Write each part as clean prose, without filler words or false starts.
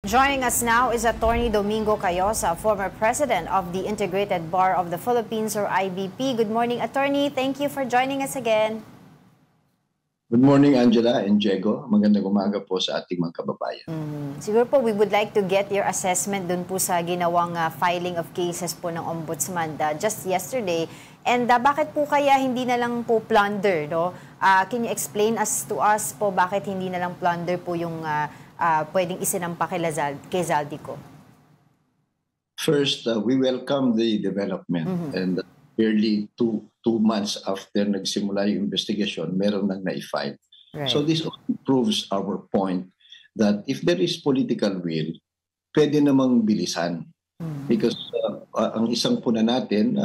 Joining us now is Attorney Domingo Cayosa, former president of the Integrated Bar of the Philippines or IBP. Good morning, Attorney. Thank you for joining us again. Good morning, Angela and Diego. Magandang umaga po sa ating mga kababayan. Siguro po, we would like to get your assessment dun po sa ginawang filing of cases po ng Ombudsman just yesterday. And bakit po kaya hindi na lang po plunder, no? Can you explain to us po bakit hindi na lang plunder po yung pwedeng isinampa kay Zaldico? First, we welcome the development and barely two months after nagsimula yung investigation, meron nang na-file. Right. So this proves our point that if there is political will, pwede namang bilisan. Because ang isang puna natin,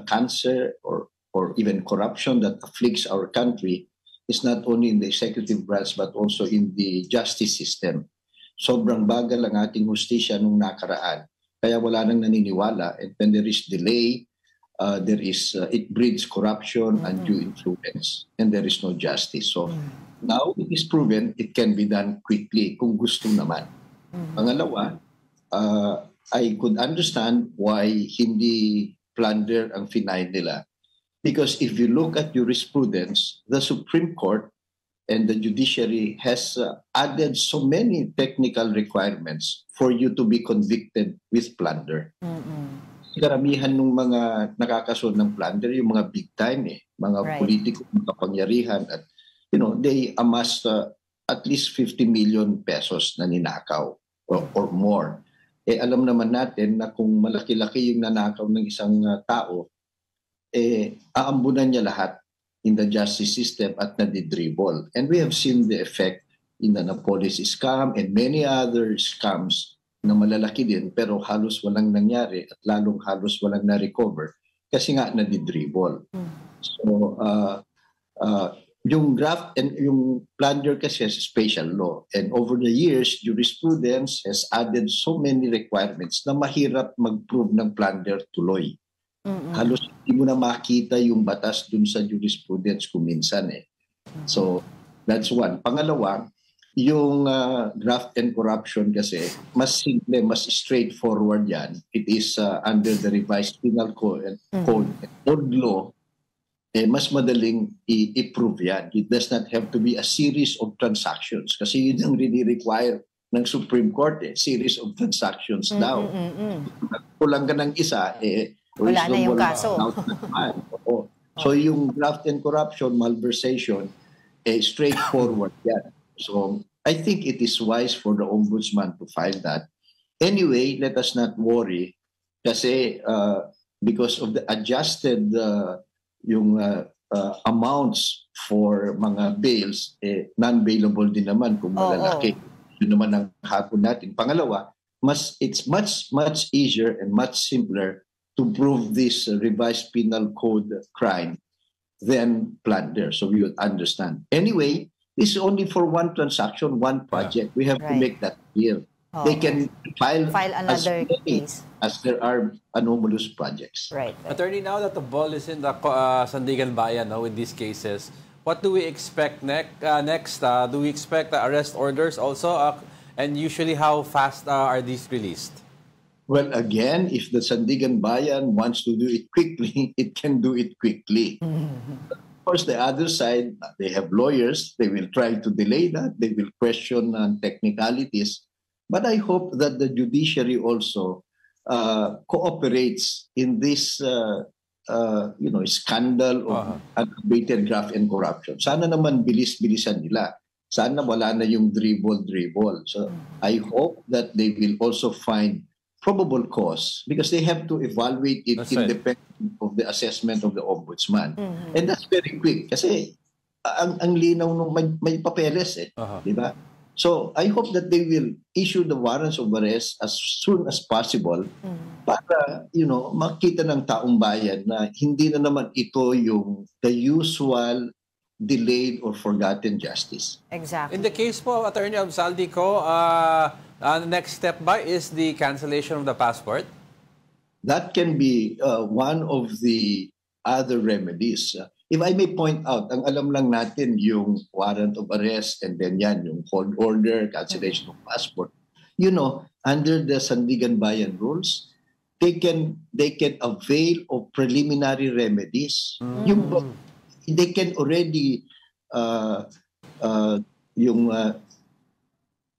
cancer or even corruption that afflicts our country is not only in the executive branch but also in the justice system. Sobrang bagal ang ating hustisya nung nakaraan. Kaya wala nang naniniwala, and when there is delay, it breeds corruption, undue influence, and there is no justice. So now it is proven it can be done quickly kung gusto naman. Pangalawa, I could understand why hindi plunder ang final nila. Because if you look at jurisprudence, the Supreme Court and the judiciary has added so many technical requirements for you to be convicted with plunder. Karamihan ng mga nakakasunod ng plunder, yung mga big time, mga politiko, mga kapangyarihan, at they amassed at least 50 million pesos na ninakaw or more. Alam naman natin na kung malaki-laki yung nanakaw ng isang tao, aambunan niya lahat in the justice system at nadidribble. And we have seen the effect in the Napolis scam and many other scams na malalaki din pero halos walang nangyari at lalong halos walang na-recover kasi nga nadidribble. So, yung graft and yung plunder kasi has special law. And over the years, jurisprudence has added so many requirements na mahirap mag-prove ng plunder tuloy. Halos hindi mo na makita yung batas dun sa jurisprudence kung minsan So, that's one. Pangalawa, yung graft and corruption kasi, mas simple, mas straightforward yan. It is under the revised penal code, old law, mas madaling i-prove yan. It does not have to be a series of transactions kasi yun ang really require ng Supreme Court, series of transactions daw. Kulang ka ng isa, wala na yung kaso. So yung graft and corruption, malversation, straightforward yan. So I think it is wise for the Ombudsman to file that. Anyway, let us not worry kasi because of the adjusted amounts for mga bails, non-bailable din naman kung malalaki. Yun naman ang hapon natin. Pangalawa, it's much easier and much simpler to prove this revised penal code crime than plunder. So we would understand. Anyway, this is only for one transaction, one project. We have to make that clear. They can file another case as there are anomalous projects. Right. Attorney, now that the ball is in the Sandigan Bayan with these cases, what do we expect next? Do we expect arrest orders also? And usually, how fast are these released? Well, again, if the Sandigan Bayan wants to do it quickly, it can do it quickly. Of course, the other side, they have lawyers. They will try to delay that. They will question technicalities. But I hope that the judiciary also cooperates in this scandal of aggravated graft and corruption. Sana naman bilis-bilisan nila. Sana wala na yung dribble. So I hope that they will also find probable cause because they have to evaluate it independent of the assessment of the Ombudsman. And that's very quick kasi ang linaw nung may papeles di ba? So I hope that they will issue the warrants of arrest as soon as possible para makita ng taong bayan na hindi na naman ito yung the usual delayed or forgotten justice. Exactly. In the case po, Attorney of Zaldico, the next step is the cancellation of the passport? That can be one of the other remedies. If I may point out, ang alam lang natin yung warrant of arrest and then yung hold order, cancellation of passport. under the Sandigan Bayan rules, they can avail of preliminary remedies. They can already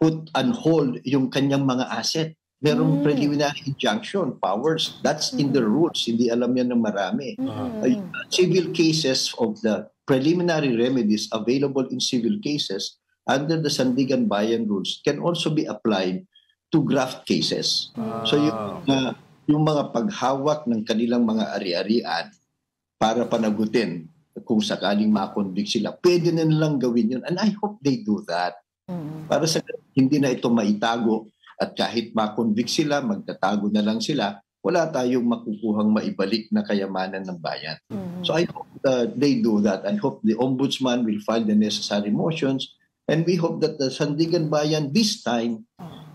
put on hold yung kanyang mga asset. Merong preliminary injunction powers. That's in the rules. Hindi alam yan ng marami. Civil cases of the preliminary remedies available in civil cases under the Sandigan Bayan rules can also be applied to graft cases. So yung mga paghawak ng kanilang mga ari-arian para panagutin kung sakaling makonvict sila, pwede na nilang gawin yun. And I hope they do that. Para sa hindi na ito maitago at kahit makonvict sila, magtatago na lang sila, wala tayong makukuhang maibalik na kayamanan ng bayan. So I hope they do that. I hope the Ombudsman will file the necessary motions, and we hope that the Sandigan Bayan this time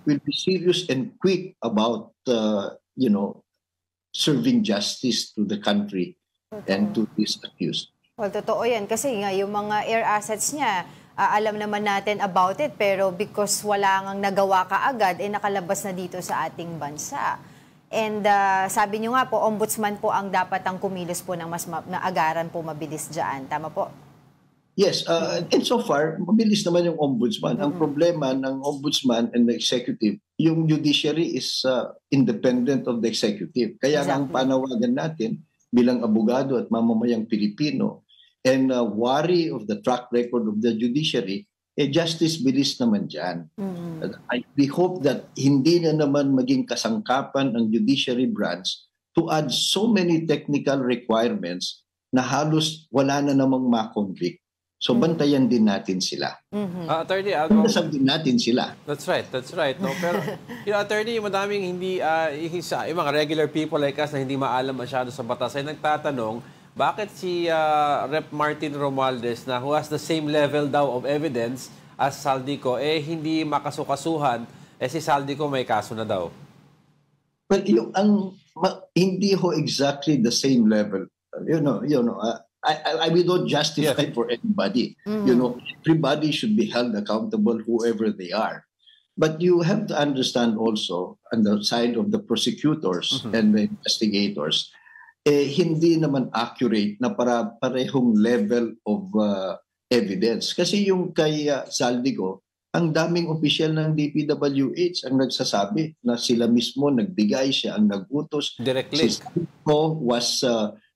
will be serious and quick about serving justice to the country and to this accused. Well, totoo yan. Kasi nga, yung mga air assets niya, alam naman natin about it, pero because wala ngang nagawa kaagad, nakalabas na dito sa ating bansa. And sabi nyo nga po, ombudsman po ang dapat ang kumilos po ng mas agaran po mabilis dyan. Tama po? Yes, and so far, mabilis naman yung ombudsman. Ang problema ng ombudsman and the executive, yung judiciary is independent of the executive. Kaya ang panawagan natin bilang abogado at mamamayang Pilipino, and worry of the track record of the judiciary, justice bilis naman dyan. We hope that hindi na naman maging kasangkapan ng judiciary branch to add so many technical requirements na halos wala na namang makonvict. So bantayan din natin sila. Attorney, bantayan din natin sila. That's right. No? Pero, attorney, madaming hindi, yung mga regular people like us na hindi maalam masyado sa batas ay nagtatanong, bakit si Rep. Martin Romualdez na who has the same level daw of evidence as Saldico, hindi makasukasuhan, si Saldico may kaso na daw? Well, hindi ho exactly the same level. I will not justify for anybody. Everybody should be held accountable, whoever they are. But you have to understand also, on the side of the prosecutors and the investigators, hindi naman accurate na parehong level of evidence. Kasi yung kay Saldico, ang daming opisyal ng DPWH ang nagsasabi na sila mismo nagbigay, siya ang nagutos. Directly. Si Saldico was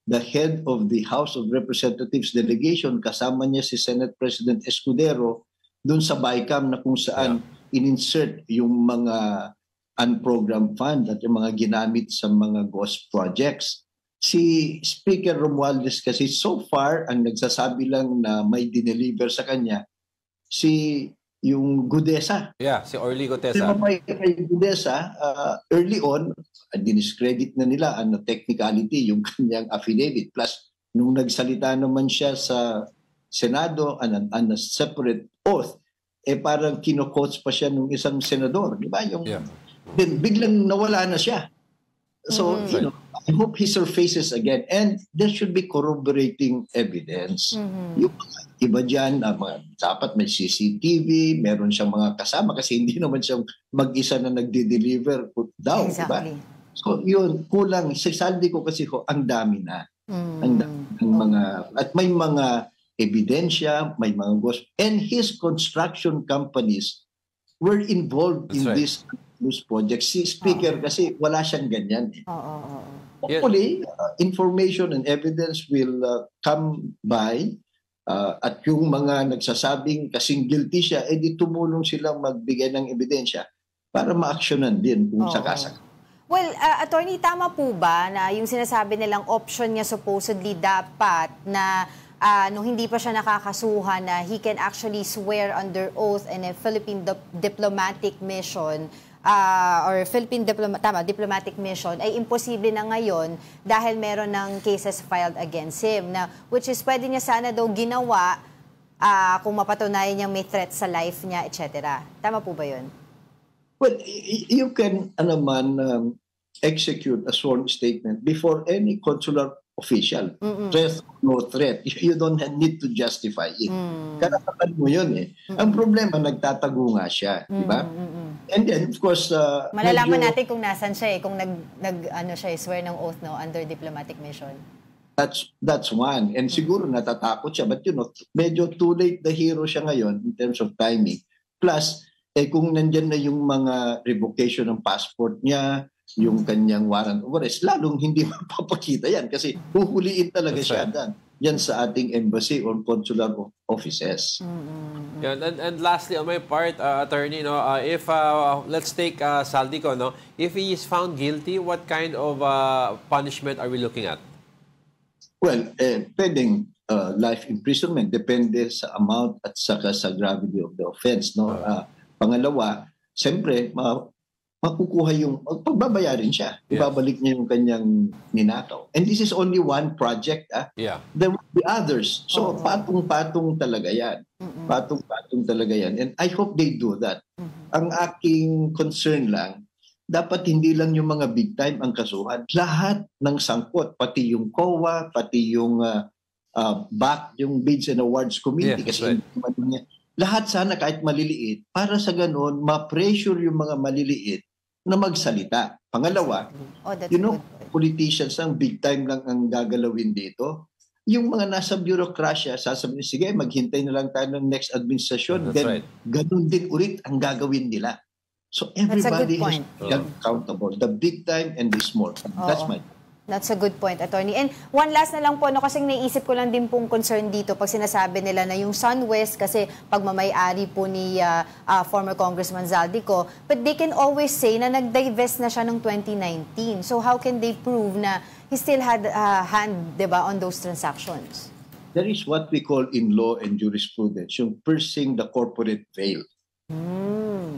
the head of the House of Representatives delegation. Kasama niya si Senate President Escudero dun sa BICAM na kung saan in-insert yung mga unprogrammed fund at yung mga ginamit sa mga ghost projects. Si Speaker Romualdez kasi so far ang nagsasabi lang na may dineliver sa kanya yung Gudesa. Yeah, si Orly Gutesa. Si Gudesa, early on, diniscredit na nila ang technicality yung kanyang affidavit. Plus, nung nagsalita naman siya sa Senado on a separate oath, parang kino-quotes pa siya ng isang senador. Di ba? Then biglang nawala na siya. So, I hope he surfaces again. And there should be corroborating evidence. Yung iba dyan, dapat may CCTV, meron siyang mga kasama kasi hindi naman siyang mag-isa na nagde-deliver daw. Exactly. Diba? So, yun, kulang. Si Saldico kasi ang dami na. Ang mga, at may mga ebidensya, may mga ghost. And his construction companies were involved in this project. Si Speaker kasi wala siyang ganyan. Hopefully, information and evidence will come by at yung mga nagsasabing kasing guilty siya, di tumulong silang magbigay ng ebidensya para ma-actionan din kung sakasakali. Well, attorney, tama po ba na yung sinasabi nilang option niya supposedly dapat na nung hindi pa siya nakakasuhan na he can actually swear under oath in a Philippine diplomatic mission or Philippine diplomatic mission ay imposible na ngayon dahil meron ng cases filed against him na which is pwede niya sana daw ginawa kung mapatunayan niyang may threat sa life niya, etc. Tama po ba yun? Well, you can execute a sworn statement before any consular official. Threat or no threat. You don't need to justify it. Karapatan mo yun eh. Ang problema, nagtatago nga siya. Di ba? And then, of course, Malalaman medyo- natin kung nasan siya kung ano siya swear ng oath no under diplomatic mission. That's one. And siguro natatakot siya. But medyo too late the hero siya ngayon in terms of timing. Plus, kung nandyan na yung mga revocation ng passport niya, yung kanyang warrant of arrest, lalong hindi mapapakita yan kasi huhuliin talaga That's siya right. yan sa ating embassy or consular offices. Yeah, and lastly, on my part, attorney, if let's take Saldico, if he is found guilty, what kind of punishment are we looking at? Well, pwedeng life imprisonment depende sa amount at saka sa gravity of the offense. Pangalawa, siyempre, makukuha yung pagbabayarin siya. Yes. Ibabalik niya yung kanyang ninakaw. And this is only one project. Yeah. There will be others. So, patong-patong talaga yan. Patong-patong talaga yan. And I hope they do that. Ang aking concern lang, dapat hindi lang yung mga big time ang kasuhan. Lahat ng sangkot, pati yung COA, pati yung BAC, yung Bids and Awards Committee. Yeah, Kasi lahat sana kahit maliliit, para sa ganun, ma-pressure yung mga maliliit na magsalita. Pangalawa, That's good. Politicians ang big time lang ang gagalawin dito. Yung mga nasa bureaucracia, sasabihin, sige, maghintay na lang tayo ng next administration. That's Then, right. ganun din ulit ang gagawin nila. So, That's a good everybody has point. to be accountable. The big time and the small. That's my That's a good point, attorney. And one last na lang po, kasi naisip ko lang din pong concern dito pag sinasabi nila na yung SunWest, kasi pagmamay-ari po ni former Congressman Zaldico, but they can always say na nag-divest na siya ng 2019. So how can they prove na he still had a hand, diba, on those transactions? There is what we call in law and jurisprudence, yung piercing the corporate veil.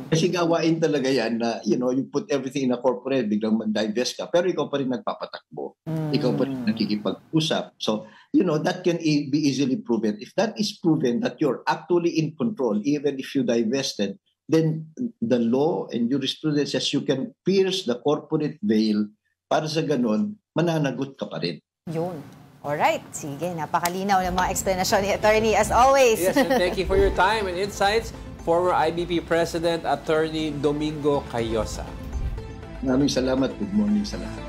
Kasi gawain talaga yan na, you put everything in a corporate, biglang mag-divest ka, pero ikaw pa rin nagpapatakbo. Ikaw pa rin nakikipag-usap. So, that can be easily proven. If that is proven that you're actually in control, even if you divested, then the law and jurisprudence says you can pierce the corporate veil para sa ganon, mananagot ka pa rin. Yun. Alright, sige, napakalinaw ng mga explanation ni attorney as always. Yes, and thank you for your time and insights. Former IBP President, Attorney Domingo Cayosa. Maraming salamat. Good morning sa lahat.